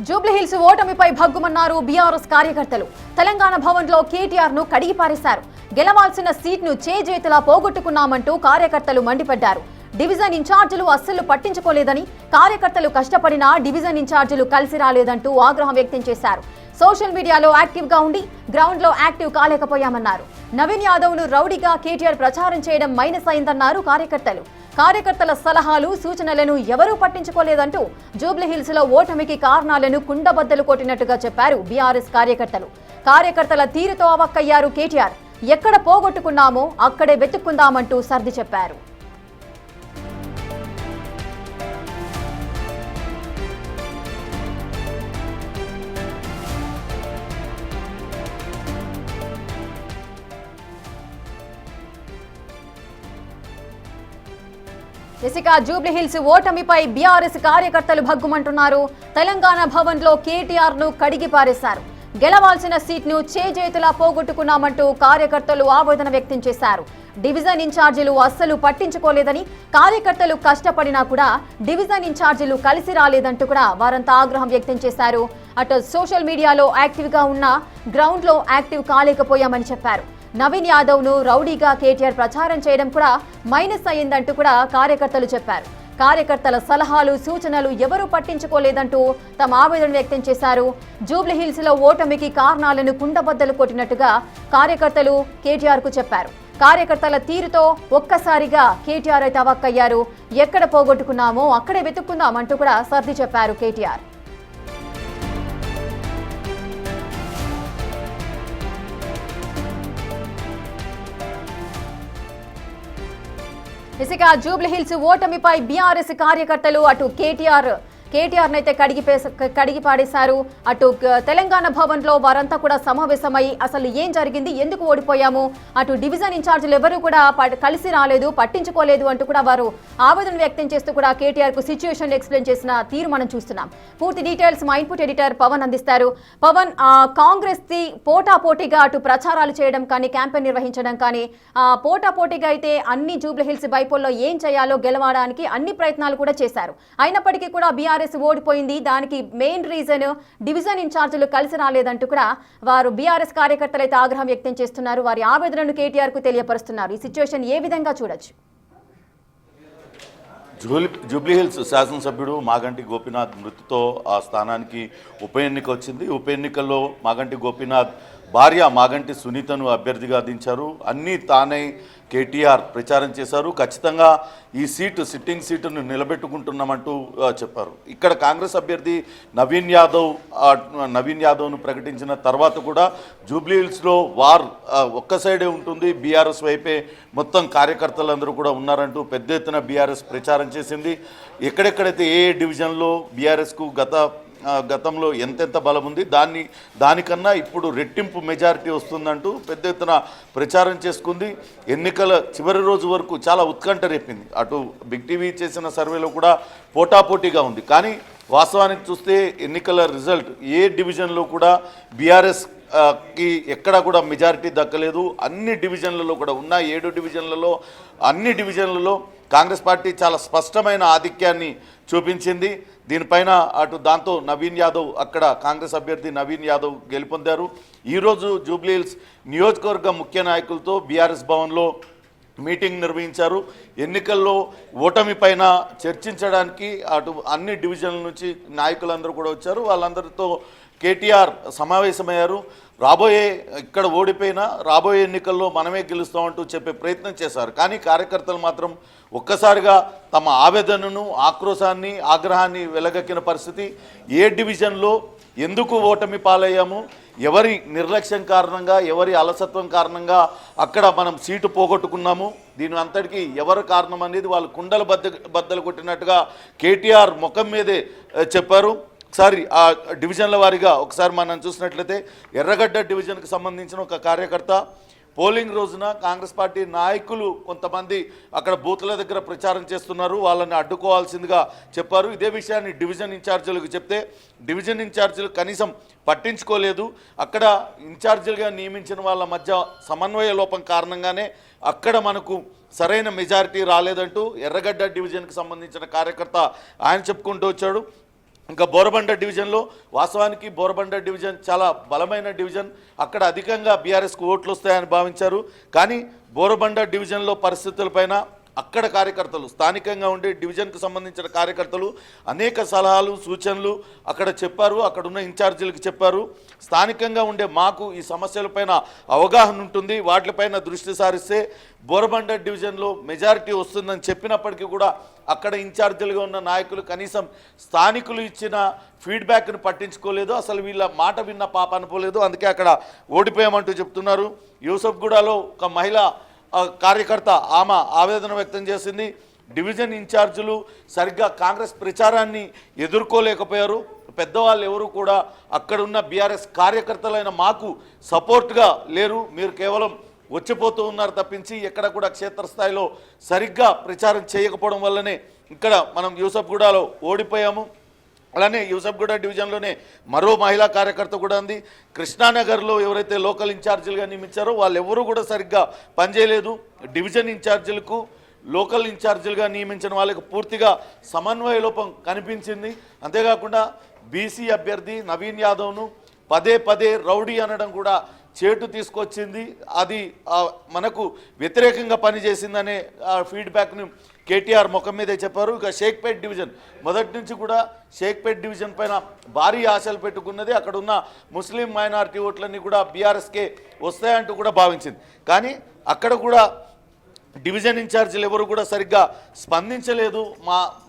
Jubilee Hills ఓటమిపై భగ్గుమన్నారు BRS కార్యకర్తలు. తెలంగాణ భవన్లో కేటీఆర్ ను కడిగి పారేశారు. గెలవాల్సిన సీట్ను చేజేతులా పోగొట్టుకున్నామంటూ కార్యకర్తలు మండిపడ్డారు. డివిజన్ ఇన్ఛార్జీలు అస్సలు పట్టించుకోలేదని, కార్యకర్తలు కష్టపడినా డివిజన్ ఇన్ఛార్జీలు కలిసి రాలేదంటూ ఆగ్రహం వ్యక్తం చేశారు. సోషల్ మీడియాలో యాక్టివ్ గా ఉండి గ్రౌండ్ లో యాక్టివ్ కాలేకపోయామన్నారు. నవీన్ యాదవ్ ను రౌడీగా కేటీఆర్ ప్రచారం చేయడం మైనస్ అయిందన్నారు కార్యకర్తలు. కార్యకర్తల సలహాలు సూచనలను ఎవరూ పట్టించుకోలేదంటూ జూబ్లీహిల్స్ లో ఓటమికి కారణాలను కుండబద్దలు కొట్టినట్టుగా చెప్పారు బీఆర్ఎస్ కార్యకర్తలు. కార్యకర్తల తీరుతో అవక్కయ్యారు కేటీఆర్. ఎక్కడ పోగొట్టుకున్నామో అక్కడే వెతుక్కుందామంటూ సర్ది చెప్పారు. ఇక జూబ్లీహిల్స్ ఓటమిపై బీఆర్ఎస్ కార్యకర్తలు భగ్గుమంటున్నారు. తెలంగాణ భవన్ లో కేటీఆర్ ను కడిగి పారేశారు. గెలవాల్సిన సీట్ను చేజేతులా పోగొట్టుకున్నామంటూ కార్యకర్తలు ఆవేదన వ్యక్తం చేశారు. డివిజన్ ఇన్ఛార్జీలు అస్సలు పట్టించుకోలేదని, కార్యకర్తలు కష్టపడినా కూడా డివిజన్ ఇన్ఛార్జీలు కలిసి రాలేదంటూ కూడా వారంతా ఆగ్రహం వ్యక్తం చేశారు. అటు సోషల్ మీడియాలో యాక్టివ్ గా ఉన్న గ్రౌండ్ లో యాక్టివ్ కాలేకపోయామని చెప్పారు. నవీన్ యాదవ్ ను రౌడీగా కేటీఆర్ ప్రచారం చేయడం కూడా మైనస్ అయ్యిందంటూ కూడా కార్యకర్తలు చెప్పారు. కార్యకర్తల సలహాలు సూచనలు ఎవరూ పట్టించుకోలేదంటూ తమ ఆవేదన వ్యక్తం చేశారు. జూబ్లీహిల్స్ లో ఓటమికి కారణాలను కుండబద్దలు కొట్టినట్టుగా కార్యకర్తలు కేటీఆర్ కు చెప్పారు. కార్యకర్తల తీరుతో ఒక్కసారిగా కేటీఆర్ అయితే అవక్కయ్యారు. ఎక్కడ పోగొట్టుకున్నామో అక్కడే వెతుక్కుందామంటూ కూడా సర్ది చెప్పారు కేటీఆర్. ఇక జూబ్లీహిల్స్ ఓటమిపై బీఆర్ఎస్ కార్యకర్తలు అటు కేటీఆర్ నైతే కడిగి పాడేశారు. అటు తెలంగాణ భవన్ లో వారంతా కూడా సమావేశమై అసలు ఏం జరిగింది, ఎందుకు ఓడిపోయాము, అటు డివిజన్ ఇన్ఛార్జీలు ఎవరు కూడా కలిసి రాలేదు, పట్టించుకోలేదు అంటూ కూడా వారు ఆవేదన వ్యక్తం చేస్తూ కూడా కేటీఆర్ కు సిచ్యువేషన్ ఎక్స్ప్లెయిన్ చేసిన తీరు మనం చూస్తున్నాం. పూర్తి డీటెయిల్స్ మా ఇన్పుట్ ఎడిటర్ పవన్ అందిస్తారు. పవన్, కాంగ్రెస్ ది పోటాపోటీగా అటు ప్రచారాలు చేయడం కానీ క్యాంపెయిన్ నిర్వహించడం కానీ పోటాపోటీగా అయితే అన్ని జూబ్లీహిల్స్ బైపోల్లో ఏం చేయాలో గెలవడానికి అన్ని ప్రయత్నాలు కూడా చేశారు. అయినప్పటికీ కూడా బీఆర్ఎస్ ఓడిపోయింది. దానికి మెయిన్ రీజన్ డివిజన్ ఇన్ఛార్జీలు కలిసి రాలేదంటూ కూడా వారు బీఆర్ఎస్ కార్యకర్తలు అయితే ఆగ్రహం వ్యక్తం చేస్తున్నారు. వారి ఆవేదనను కేటీఆర్ కు తెలియపరుస్తున్నారు. ఈ సిచ్యువేషన్ ఏ విధంగా చూడొచ్చు? జూబ్లీహిల్స్ శాసనసభ్యుడు మాగంటి గోపీనాథ్ మృతితో ఆ స్థానానికి ఉప ఎన్నిక వచ్చింది. ఉప ఎన్నికల్లో మాగంటి గోపీనాథ్ భార్య మాగంటి సునీతను అభ్యర్థిగా దించారు. అన్నీ తానే కేటీఆర్ ప్రచారం చేశారు. ఖచ్చితంగా ఈ సిట్టింగ్ సీటును నిలబెట్టుకుంటున్నామంటూ చెప్పారు. ఇక్కడ కాంగ్రెస్ అభ్యర్థి నవీన్ యాదవ్ను ప్రకటించిన తర్వాత కూడా జూబ్లీహిల్స్లో వార్ ఒక్క సైడే ఉంటుంది, బీఆర్ఎస్ వైపే మొత్తం కార్యకర్తలందరూ కూడా ఉన్నారంటూ పెద్ద ఎత్తున బీఆర్ఎస్ ప్రచారం చేసింది. ఎక్కడెక్కడైతే ఏ డివిజన్లో బీఆర్ఎస్కు గతంలో ఎంతెంత బలం ఉంది దానికన్నా ఇప్పుడు రెట్టింపు మెజారిటీ వస్తుందంటూ పెద్ద ఎత్తున ప్రచారం చేసుకుంది. ఎన్నికల చివరి రోజు వరకు చాలా ఉత్కంఠ రేపింది. అటు బిగ్ టీవీ చేసిన సర్వేలో కూడా పోటాపోటీగా ఉంది. కానీ వాస్తవానికి చూస్తే ఎన్నికల రిజల్ట్ ఏ డివిజన్లో కూడా బీఆర్ఎస్ కి ఎక్కడా కూడా మెజారిటీ దక్కలేదు. అన్ని డివిజన్లలో కూడా ఉన్న 7 డివిజన్లలో అన్ని డివిజన్లలో కాంగ్రెస్ పార్టీ చాలా స్పష్టమైన ఆధిక్యాన్ని చూపించింది. దీనిపైన దాంతో నవీన్ యాదవ్ అక్కడ కాంగ్రెస్ అభ్యర్థి నవీన్ యాదవ్ గెలుపొందారు. ఈరోజు జూబ్లీహిల్స్ నియోజకవర్గ ముఖ్య నాయకులతో బీఆర్ఎస్ భవన్లో మీటింగ్ నిర్వహించారు. ఎన్నికల్లో ఓటమి పైన చర్చించడానికి అన్ని డివిజన్ల నుంచి నాయకులందరూ కూడా వచ్చారు. వాళ్ళందరితో కేటీఆర్ సమావేశమయ్యారు. ఇక్కడ ఓడిపోయినా రాబోయే ఎన్నికల్లో మనమే గెలుస్తామంటూ చెప్పే ప్రయత్నం చేశారు. కానీ కార్యకర్తలు మాత్రం ఒక్కసారిగా తమ ఆవేదనను, ఆక్రోశాన్ని, ఆగ్రహాన్ని వెలగక్కిన పరిస్థితి. ఏ డివిజన్లో ఎందుకు ఓటమి పాలయ్యాము, ఎవరి నిర్లక్ష్యం కారణంగా, ఎవరి అలసత్వం కారణంగా అక్కడ మనం సీటు పోగొట్టుకున్నాము, దీని అంతటికీ ఎవరు కారణం అనేది వాళ్ళు కుండలు బద్దలు కొట్టినట్టుగా కేటీఆర్ ముఖం మీదే చెప్పారు. ఒకసారి ఆ డివిజన్ల వారీగా ఒకసారి మనం చూసినట్లయితే ఎర్రగడ్డ డివిజన్కి సంబంధించిన ఒక కార్యకర్త పోలింగ్ రోజున కాంగ్రెస్ పార్టీ నాయకులు కొంతమంది అక్కడ బూత్ల దగ్గర ప్రచారం చేస్తున్నారు, వాళ్ళని అడ్డుకోవాల్సిందిగా చెప్పారు. ఇదే విషయాన్ని డివిజన్ ఇన్ఛార్జీలకు చెప్తే డివిజన్ ఇన్ఛార్జీలు కనీసం పట్టించుకోలేదు. అక్కడ ఇన్ఛార్జీలుగా నియమించిన వాళ్ళ మధ్య సమన్వయ లోపం కారణంగానే అక్కడ మనకు సరైన మెజారిటీ రాలేదంటూ ఎర్రగడ్డ డివిజన్కి సంబంధించిన కార్యకర్త ఆయన చెప్పుకుంటూ వచ్చాడు. ఇంకా బోరబండ డివిజన్లో వాస్తవానికి బోరబండ డివిజన్ చాలా బలమైన డివిజన్, అక్కడ అధికంగా బీఆర్ఎస్కు ఓట్లు వస్తాయని భావించారు. కానీ బోరబండ డివిజన్లో పరిస్థితులపైన అక్కడ కార్యకర్తలు, స్థానికంగా ఉండే డివిజన్కు సంబంధించిన కార్యకర్తలు అనేక సలహాలు సూచనలు అక్కడ చెప్పారు, అక్కడున్న ఇన్ఛార్జీలకు చెప్పారు. స్థానికంగా ఉండే మాకు ఈ సమస్యలపైన అవగాహన ఉంటుంది, వాటిపైన దృష్టి సారిస్తే బోరబండ డివిజన్లో మెజారిటీ వస్తుందని చెప్పినప్పటికీ కూడా అక్కడ ఇన్ఛార్జీలుగా ఉన్న నాయకులు కనీసం స్థానికులు ఇచ్చిన ఫీడ్బ్యాక్ను పట్టించుకోలేదు, అసలు వీళ్ళ మాట విన్న పాప అనుకోలేదు. అందుకే అక్కడ ఓడిపోయామంటూ చెప్తున్నారు. యూసఫ్గూడలో ఒక మహిళ కార్యకర్త ఆమె ఆవేదన వ్యక్తం చేసింది. డివిజన్ ఇన్ఛార్జీలు సరిగ్గా కాంగ్రెస్ ప్రచారాన్ని ఎదుర్కోలేకపోయారు. పెద్దవాళ్ళు ఎవరు కూడా అక్కడున్న బీఆర్ఎస్ కార్యకర్తలైన మాకు సపోర్ట్గా లేరు, మీరు కేవలం వచ్చిపోతూ ఉన్నారు తప్పించి ఎక్కడ కూడా క్షేత్రస్థాయిలో సరిగ్గా ప్రచారం చేయకపోవడం వల్లనే ఇక్కడ మనం యూసఫ్గూడలో ఓడిపోయాము. అలానే యూసఫ్గూడ డివిజన్లోనే మరో మహిళా కార్యకర్త కూడా ఉంది. కృష్ణానగర్లో ఎవరైతే లోకల్ ఇన్ఛార్జీలుగా నియమించారో వాళ్ళు ఎవరు కూడా సరిగ్గా పనిచేయలేదు. డివిజన్ ఇన్ఛార్జీలకు లోకల్ ఇన్ఛార్జీలుగా నియమించిన వాళ్ళకి పూర్తిగా సమన్వయ లోపం కనిపించింది. అంతేకాకుండా బీసీ అభ్యర్థి నవీన్ యాదవ్ను పదే పదే రౌడీ అనడం కూడా చేటు తీసుకొచ్చింది. అది మనకు వ్యతిరేకంగా పనిచేసిందనే ఫీడ్బ్యాక్ను కేటీఆర్ ముఖం మీదే చెప్పారు. ఇక షేక్పేట్ డివిజన్ మొదటి నుంచి కూడా షేక్పేట్ డివిజన్ పైన భారీ ఆశలు పెట్టుకున్నది. అక్కడ ఉన్న ముస్లిం మైనారిటీ ఓట్లన్నీ కూడా బీఆర్ఎస్కే వస్తాయంటూ కూడా భావించింది. కానీ అక్కడ కూడా డివిజన్ ఇన్ఛార్జీలు ఎవరు కూడా సరిగ్గా స్పందించలేదు,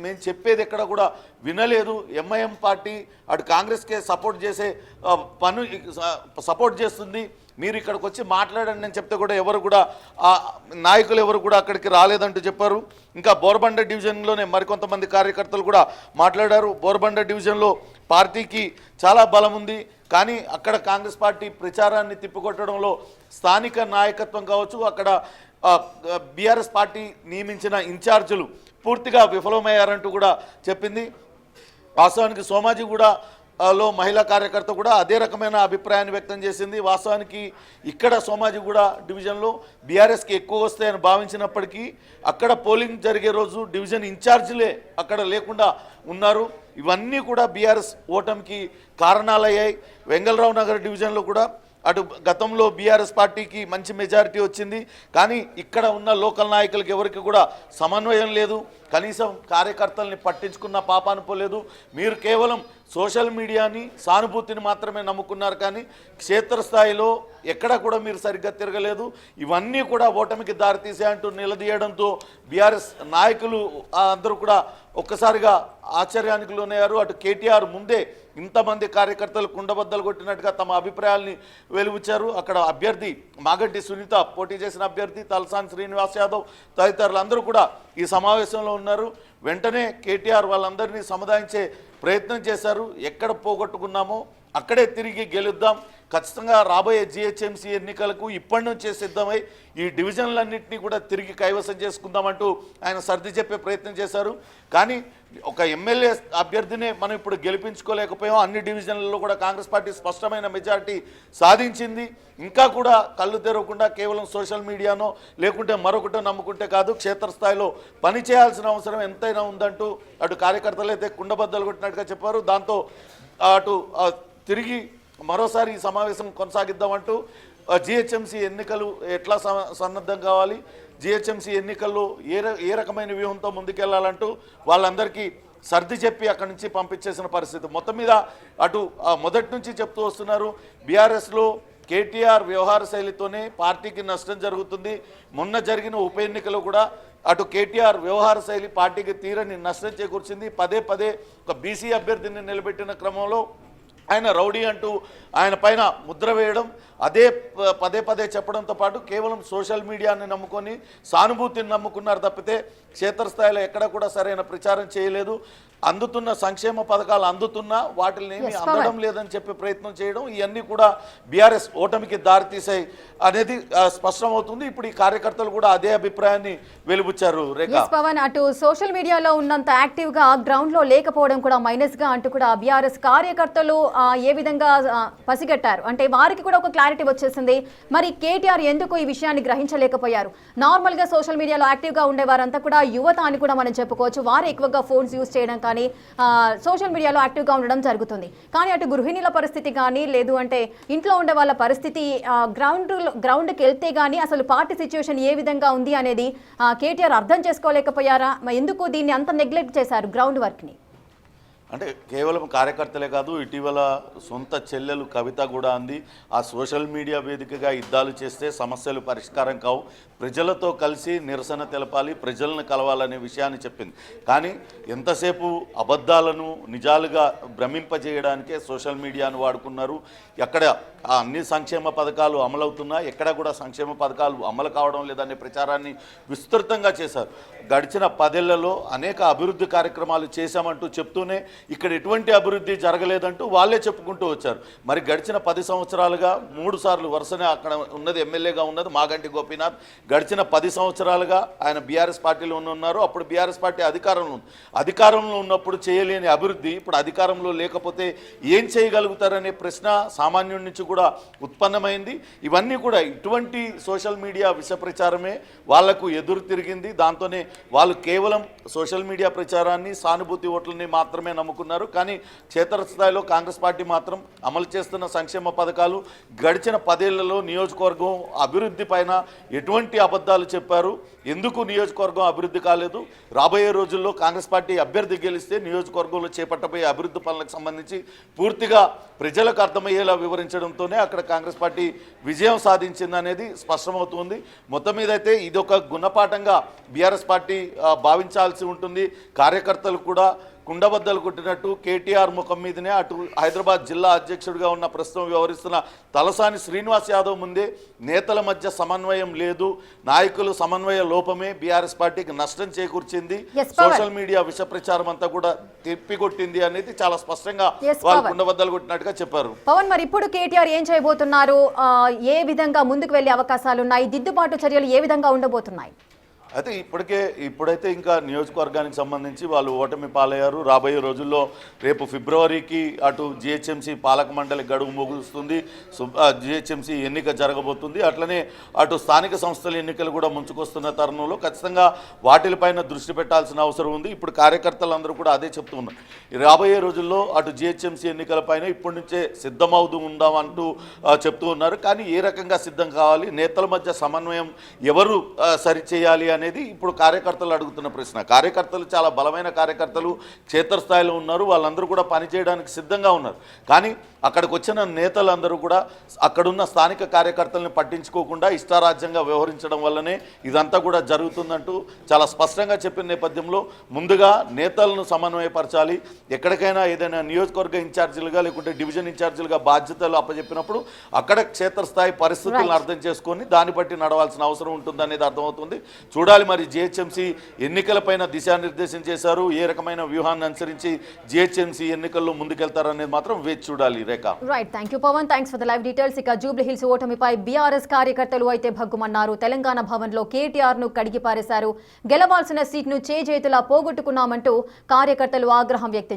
మేము చెప్పేది ఎక్కడ కూడా వినలేదు. ఎంఐఎం పార్టీ అటు కాంగ్రెస్కే సపోర్ట్ చేస్తుంది, మీరు ఇక్కడికి వచ్చి మాట్లాడండి అని చెప్తే కూడా ఎవరు కూడా నాయకులు ఎవరు కూడా అక్కడికి రాలేదంటూ చెప్పారు. ఇంకా బోరబండ డివిజన్లోనే మరికొంతమంది కార్యకర్తలు కూడా మాట్లాడారు. బోరబండ డివిజన్లో పార్టీకి చాలా బలం ఉంది, కానీ అక్కడ కాంగ్రెస్ పార్టీ ప్రచారాన్ని తిప్పికొట్టడంలో స్థానిక నాయకత్వం కావచ్చు, అక్కడ బీఆర్ఎస్ పార్టీ నియమించిన ఇన్ఛార్జీలు పూర్తిగా విఫలమయ్యారంటూ కూడా చెప్పింది. వాస్తవానికి సోమాజిగూడలో మహిళా కార్యకర్త కూడా అదే రకమైన అభిప్రాయాన్ని వ్యక్తం చేసింది. వాస్తవానికి ఇక్కడ సోమాజిగూడ డివిజన్లో బీఆర్ఎస్కి ఎక్కువ వస్తాయని భావించినప్పటికీ అక్కడ పోలింగ్ జరిగే రోజు డివిజన్ ఇన్ఛార్జీలే అక్కడ లేకుండా ఉన్నారు. ఇవన్నీ కూడా బీఆర్ఎస్ ఓటమికి కారణాలయ్యాయి. వెంగళరావు నగర్ డివిజన్లో కూడా అటు గతంలో బీఆర్ఎస్ పార్టీకి మంచి మెజారిటీ వచ్చింది, కానీ ఇక్కడ ఉన్న లోకల్ నాయకులకి ఎవరికి కూడా సమన్వయం లేదు, కనీసం కార్యకర్తల్ని పట్టించుకున్న పాపాను పోలేదు. మీరు కేవలం సోషల్ మీడియాని సానుభూతిని మాత్రమే నమ్ముకున్నారు, కానీ క్షేత్రస్థాయిలో ఎక్కడ కూడా మీరు సరిగ్గా తిరగలేదు. ఇవన్నీ కూడా ఓటమికి దారితీసే అంటూ నిలదీయడంతో బీఆర్ఎస్ నాయకులు అందరూ కూడా ఒక్కసారిగా ఆశ్చర్యానికి లోనయ్యారు. అటు కేటీఆర్ ముందే ఇంతమంది కార్యకర్తలు కుండబద్దలు కొట్టినట్టుగా తమ అభిప్రాయాల్ని వెలువచ్చారు. అక్కడ అభ్యర్థి మాగంటి సునీత పోటీ చేసిన అభ్యర్థి, తలసాని శ్రీనివాస్ యాదవ్ తదితరులందరూ కూడా ఈ సమావేశంలో ఉన్నారు. వెంటనే కేటీఆర్ వాళ్ళందరినీ సముదాయించే ప్రయత్నం చేశారు. ఎక్కడ పోగొట్టుకున్నామో అక్కడే తిరిగి గెలుద్దాం, ఖచ్చితంగా రాబోయే జిహెచ్ఎంసీ ఎన్నికలకు ఇప్పటి నుంచే సిద్ధమై ఈ డివిజన్లన్నింటినీ కూడా తిరిగి కైవసం చేసుకుందామంటూ ఆయన సర్ది చెప్పే ప్రయత్నం చేశారు. కానీ ఒక ఎమ్మెల్యే అభ్యర్థినే మనం ఇప్పుడు గెలిపించుకోలేకపోయాం. అన్ని డివిజన్లలో కూడా కాంగ్రెస్ పార్టీ స్పష్టమైన మెజారిటీ సాధించింది. ఇంకా కూడా కళ్ళు తెరవకుండా కేవలం సోషల్ మీడియానో లేకుంటే మరొకటో నమ్ముకుంటే కాదు, క్షేత్రస్థాయిలో పని చేయాల్సిన అవసరం ఎంతైనా ఉందంటూ అటు కార్యకర్తలు అయితే కుండబద్దలు కొట్టినట్టుగా చెప్పారు. దాంతో అటు తిరిగి మరోసారి ఈ సమావేశం కొనసాగిద్దామంటూ జిహెచ్ఎంసీ ఎన్నికలు ఎట్లా సన్నద్ధం కావాలి, జిహెచ్ఎంసీ ఎన్నికల్లో ఏ రకమైన వ్యూహంతో ముందుకెళ్లాలంటూ వాళ్ళందరికీ సర్ది చెప్పి అక్కడి నుంచి పంపించేసిన పరిస్థితి. మొత్తం మీద అటు మొదటి నుంచి చెప్తూ వస్తున్నారు, బీఆర్ఎస్లో కేటీఆర్ వ్యవహార శైలితోనే పార్టీకి నష్టం జరుగుతుంది. మొన్న జరిగిన ఉప ఎన్నికలో కూడా అటు కేటీఆర్ వ్యవహార శైలి పార్టీకి తీరని నష్టం చేకూర్చింది. పదే పదే ఒక బీసీ అభ్యర్థిని నిలబెట్టిన క్రమంలో ఆయన రౌడీ అంటూ ఆయన పైన ముద్ర వేయడం, అదే పదే పదే చెప్పడంతో పాటు కేవలం సోషల్ మీడియాని నమ్ముకొని సానుభూతిని నమ్ముకున్నారు తప్పితే క్షేత్రస్థాయిలో ఎక్కడ కూడా సరైన ప్రచారం చేయలేదు. అందుతున్న సంక్షేమ పథకాలు అందుతున్నా వాటిని అందడం లేదని చెప్పే ప్రయత్నం చేయడం, ఇవన్నీ కూడా బీఆర్ఎస్ ఓటమికి దారితీసాయి అనేది స్పష్టమవుతుంది. ఇప్పుడు ఈ కార్యకర్తలు కూడా అదే అభిప్రాయాన్ని వెలుబుచ్చారు. పవన్, అటు సోషల్ మీడియాలో ఉన్నంత యాక్టివ్ గా గ్రౌండ్ లో లేకపోవడం కూడా మైనస్ గా అంటూ కూడా బీఆర్ఎస్ కార్యకర్తలు ఏ విధంగా పసిగట్టారు అంటే వారికి కూడా ఒక క్లారిటీ వచ్చేసింది. మరి కేటీఆర్ ఎందుకు ఈ విషయాన్ని గ్రహించలేకపోయారు? నార్మల్ గా సోషల్ మీడియాలో యాక్టివ్ గా ఉండే వారంతా కూడా యువత అని కూడా మనం చెప్పుకోవచ్చు. వారు ఎక్కువగా ఫోన్స్ యూజ్ చేయడం కానీ సోషల్ మీడియాలో యాక్టివ్గా ఉండడం జరుగుతుంది. కానీ అటు గృహిణుల పరిస్థితి కానీ లేదు అంటే ఇంట్లో ఉండే వాళ్ళ పరిస్థితి గ్రౌండ్కి వెళ్తే కానీ అసలు పార్టీ సిచ్యువేషన్ ఏ విధంగా ఉంది అనేది కేటీఆర్ అర్థం చేసుకోలేకపోయారా? ఎందుకు దీన్ని అంత నెగ్లెక్ట్ చేశారు గ్రౌండ్ వర్క్ని? అంటే కేవలం కార్యకర్తలే కాదు, ఇటీవల సొంత చెల్లెలు కవిత కూడా అంది, ఆ సోషల్ మీడియా వేదికగా యుద్ధాలు చేస్తే సమస్యలు పరిష్కారం కావు, ప్రజలతో కలిసి నిరసన తెలపాలి, ప్రజలను కలవాలనే విషయాన్ని చెప్పింది. కానీ ఎంతసేపు అబద్ధాలను నిజాలుగా భ్రమింపజేయడానికే సోషల్ మీడియాను వాడుకున్నారు. ఎక్కడ అన్ని సంక్షేమ పథకాలు అమలవుతున్నా ఎక్కడ కూడా సంక్షేమ పథకాలు అమలు కావడం లేదనే ప్రచారాన్ని విస్తృతంగా చేశారు. గడిచిన 10 ఏళ్లలో అనేక అభివృద్ధి కార్యక్రమాలు చేశామంటూ చెప్తూనే ఇక్కడ ఎటువంటి అభివృద్ధి జరగలేదంటూ వాళ్ళే చెప్పుకుంటూ వచ్చారు. మరి గడిచిన 10 సంవత్సరాలుగా 3 సార్లు వరుసనే అక్కడ ఉన్నది ఎమ్మెల్యేగా ఉన్నది మాగంటి గోపీనాథ్. గడిచిన 10 సంవత్సరాలుగా ఆయన బీఆర్ఎస్ పార్టీలో ఉన్నారు. అప్పుడు బీఆర్ఎస్ పార్టీ అధికారంలో ఉన్నప్పుడు చేయలేని అభివృద్ధి ఇప్పుడు అధికారంలో లేకపోతే ఏం చేయగలుగుతారనే ప్రశ్న సామాన్యుడి నుంచి కూడా ఉత్పన్నమైంది. ఇవన్నీ కూడా ఇటువంటి సోషల్ మీడియా విష ప్రచారమే వాళ్లకు ఎదురు తిరిగింది. దాంతోనే వాళ్ళు కేవలం సోషల్ మీడియా ప్రచారాన్ని, సానుభూతి ఓట్లని మాత్రమే నమ్ముకున్నారు. కానీ క్షేత్రస్థాయిలో కాంగ్రెస్ పార్టీ మాత్రం అమలు చేస్తున్న సంక్షేమ పథకాలు, గడిచిన 10 ఏళ్లలో నియోజకవర్గం అభివృద్ధి పైన ఎటువంటి అబద్ధాలు చెప్పారు, ఎందుకు నియోజకవర్గం అభివృద్ధి కాలేదు, రాబోయే రోజుల్లో కాంగ్రెస్ పార్టీ అభ్యర్థి గెలిస్తే నియోజకవర్గంలో చేపట్టబోయే అభివృద్ధి పనులకు సంబంధించి పూర్తిగా ప్రజలకు అర్థమయ్యేలా వివరించడంతోనే అక్కడ కాంగ్రెస్ పార్టీ విజయం సాధించిందనేది స్పష్టమవుతుంది. మొత్తం మీద అయితే ఇది ఒక గుణపాఠంగా బీఆర్ఎస్ పార్టీ భావించాల్సి ఉంటుంది. కార్యకర్తలు కూడా కుండబద్దలు కొట్టినట్టు కేటీఆర్ ముఖం మీదనే అటు హైదరాబాద్ జిల్లా అధ్యక్షుడిగా ఉన్న ప్రస్తుతం వ్యవహరిస్తున్న తలసాని శ్రీనివాస్ యాదవ్ ముందే నేతల మధ్య సమన్వయం లేదు, నాయకులు సమన్వయ లోపమే బీఆర్ఎస్ పార్టీకి నష్టం చేకూర్చింది, సోషల్ మీడియా విష ప్రచారం అంతా కూడా తిప్పికొట్టింది అనేది చాలా స్పష్టంగా వాళ్ళు కుండబద్దలు కొట్టినట్టుగా చెప్పారు. పవన్, మరి ఇప్పుడు కేటీఆర్ ఏం చేయబోతున్నారు? ఏ విధంగా ముందుకు వెళ్లే అవకాశాలు ఉన్నాయి? దిద్దుబాటు చర్యలు ఏ విధంగా ఉండబోతున్నాయి? అయితే ఇప్పుడైతే ఇంకా నియోజకవర్గానికి సంబంధించి వాళ్ళు ఓటమి పాలయ్యారు. రాబోయే రోజుల్లో రేపు ఫిబ్రవరికి అటు జిహెచ్ఎంసీ పాలక మండలి గడువు ముగుస్తుంది, జిహెచ్ఎంసీ ఎన్నిక జరగబోతుంది. అట్లనే అటు స్థానిక సంస్థల ఎన్నికలు కూడా ముంచుకొస్తున్న తరుణంలో ఖచ్చితంగా వాటిపైన దృష్టి పెట్టాల్సిన అవసరం ఉంది. ఇప్పుడు కార్యకర్తలందరూ కూడా అదే చెప్తూ ఉన్నారు. రాబోయే రోజుల్లో అటు జిహెచ్ఎంసీ ఎన్నికలపైన ఇప్పటి నుంచే సిద్ధమవుతూ ఉందామంటూ చెప్తూ ఉన్నారు. కానీ ఏ రకంగా సిద్ధం కావాలి, నేతల మధ్య సమన్వయం ఎవరు సరిచేయాలి అనేది ఇప్పుడు కార్యకర్తలు అడుగుతున్న ప్రశ్న. కార్యకర్తలు చాలా బలమైన కార్యకర్తలు క్షేత్రస్థాయిలో ఉన్నారు, వాళ్ళందరూ కూడా పనిచేయడానికి సిద్ధంగా ఉన్నారు. కానీ అక్కడికి వచ్చిన నేతలందరూ కూడా అక్కడున్న స్థానిక కార్యకర్తలను పట్టించుకోకుండా ఇష్టారాజ్యంగా వ్యవహరించడం వల్లనే ఇదంతా కూడా జరుగుతుందంటూ చాలా స్పష్టంగా చెప్పిన నేపథ్యంలో ముందుగా నేతలను సమన్వయపరచాలి. ఎక్కడికైనా ఏదైనా నియోజకవర్గ ఇన్ఛార్జీలుగా లేకుంటే డివిజన్ ఇన్ఛార్జీలుగా బాధ్యతలు అప్పచెప్పినప్పుడు అక్కడ క్షేత్రస్థాయి పరిస్థితులను అర్థం చేసుకొని దాన్ని బట్టి నడవాల్సిన అవసరం ఉంటుందనేది అర్థమవుతుంది. చూడాలి మరి జిహెచ్ఎంసీ ఎన్నికలపైన దిశానిర్దేశం చేశారు, ఏ రకమైన వ్యూహాన్ని అనుసరించి జిహెచ్ఎంసీ ఎన్నికల్లో ముందుకెళ్తారనేది మాత్రం వేచి చూడాలి. Right, thank you Pavan, thanks for the live details. ఇక జూబ్లీ హిల్స్ ఓటమిపై బీఆర్ఎస్ కార్యకర్తలు అయితే భగ్గుమన్నారు. తెలంగాణ భవన్లో కేటీఆర్ ను కడిగి పారేశారు. గెలవాల్సిన సీట్ను చేజేతులా పోగొట్టుకున్నామంటూ కార్యకర్తలు ఆగ్రహం వ్యక్తం